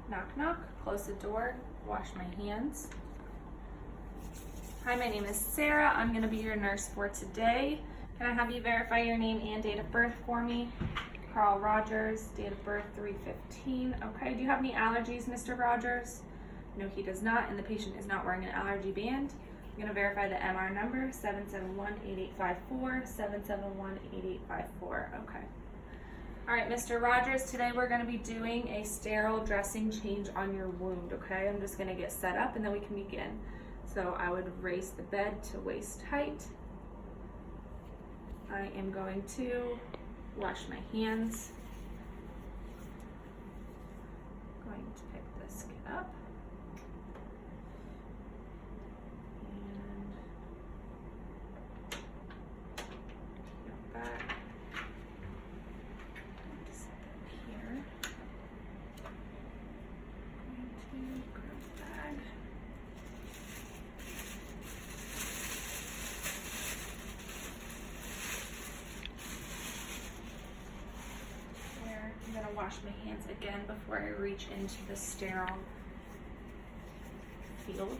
Knock, knock. Close the door. Wash my hands. Hi, my name is Sarah. I'm going to be your nurse for today. Can I have you verify your name and date of birth for me? Carl Rogers, date of birth 3/15. Okay, do you have any allergies, Mr. Rogers? No, he does not, and the patient is not wearing an allergy band. I'm going to verify the MR number, 771-8854, 771-8854. Okay. All right, Mr. Rogers, today we're going to be doing a sterile dressing change on your wound, okay? I'm just going to get set up and then we can begin. So I would raise the bed to waist height. I am going to wash my hands. I'm going to pick this kit up. And go back. Set that here. Going to grab the bag. I'm going to wash my hands again before I reach into the sterile field.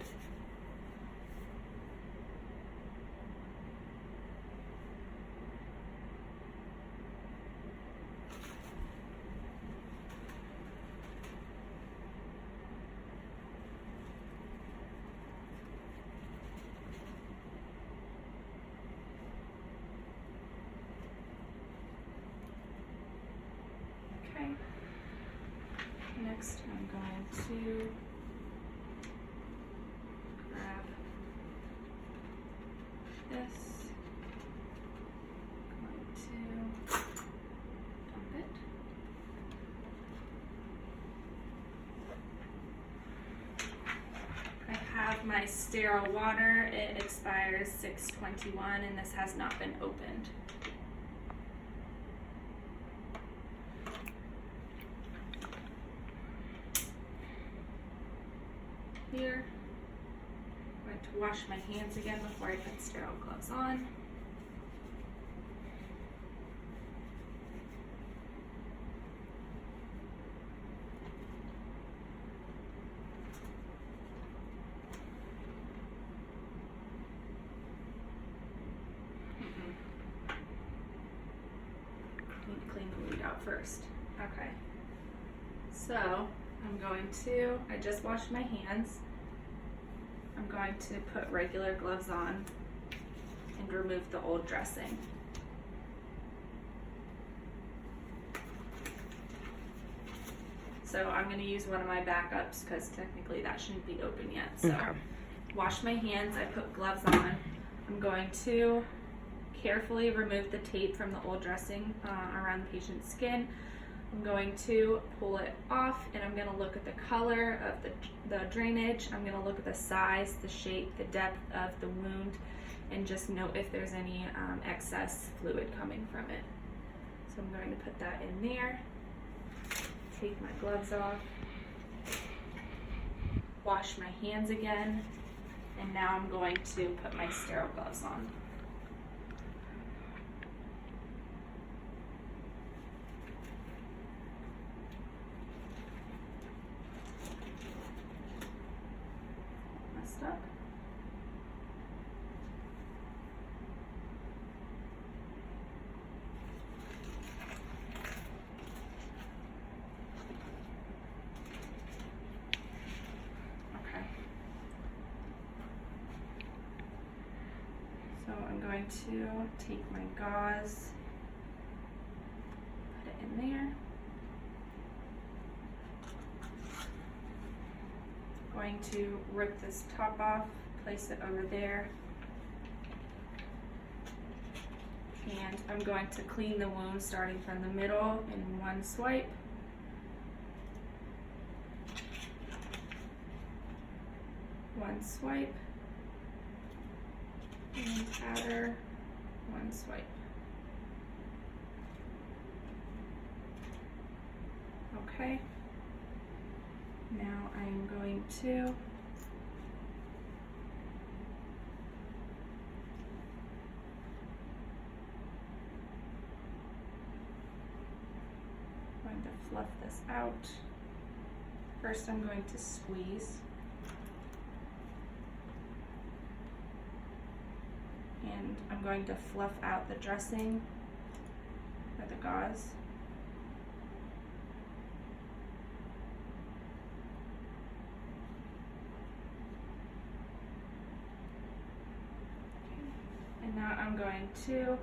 Next, I'm going to grab this. I'm going to dump it. I have my sterile water. It expires 6/21 and this has not been opened. Here, I'm going to wash my hands again before I put sterile gloves on. Need to clean the wound out first. Okay. So, I'm going to, I just washed my hands. I'm going to put regular gloves on and remove the old dressing. So I'm going to use one of my backups because technically that shouldn't be open yet. So wash my hands, I put gloves on. I'm going to carefully remove the tape from the old dressing around the patient's skin. I'm going to pull it off and I'm going to look at the color of the drainage. I'm going to look at the size, the shape, the depth of the wound, and just note if there's any excess fluid coming from it. So I'm going to put that in there, take my gloves off, wash my hands again, and now I'm going to put my sterile gloves on. Up. Okay. So I'm going to take my gauze, put it in there. Going to rip this top off, place it over there, and I'm going to clean the wound starting from the middle in one swipe. One swipe, and outer, one swipe. Okay. Now I'm going to fluff this out. First I'm going to squeeze. And I'm going to fluff out the dressing or the gauze. And now I'm going to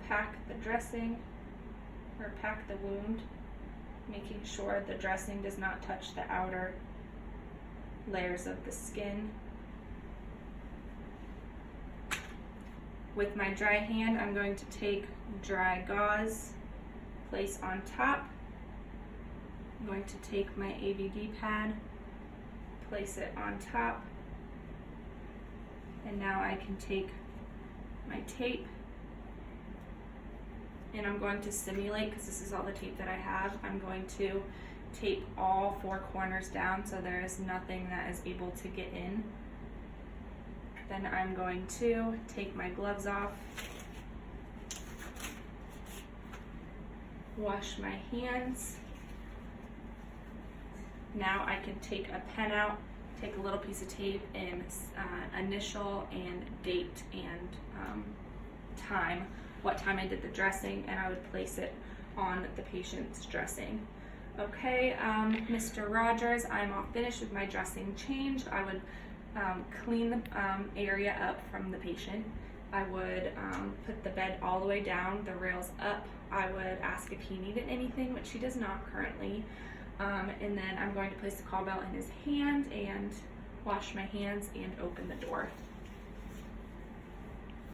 pack the dressing, or pack the wound, making sure the dressing does not touch the outer layers of the skin. With my dry hand, I'm going to take dry gauze, place on top. I'm going to take my ABD pad, place it on top. And now I can take my tape, and I'm going to simulate, because this is all the tape that I have, I'm going to tape all 4 corners down so there is nothing that is able to get in. Then I'm going to take my gloves off, wash my hands. Now I can take a pen out, take a little piece of tape and initial and date and time, what time I did the dressing, and I would place it on the patient's dressing. Okay, Mr. Rogers, I'm all finished with my dressing change. I would clean the area up from the patient. I would put the bed all the way down, the rails up. I would ask if he needed anything, which he does not currently. And then I'm going to place the call bell in his hand and wash my hands and open the door.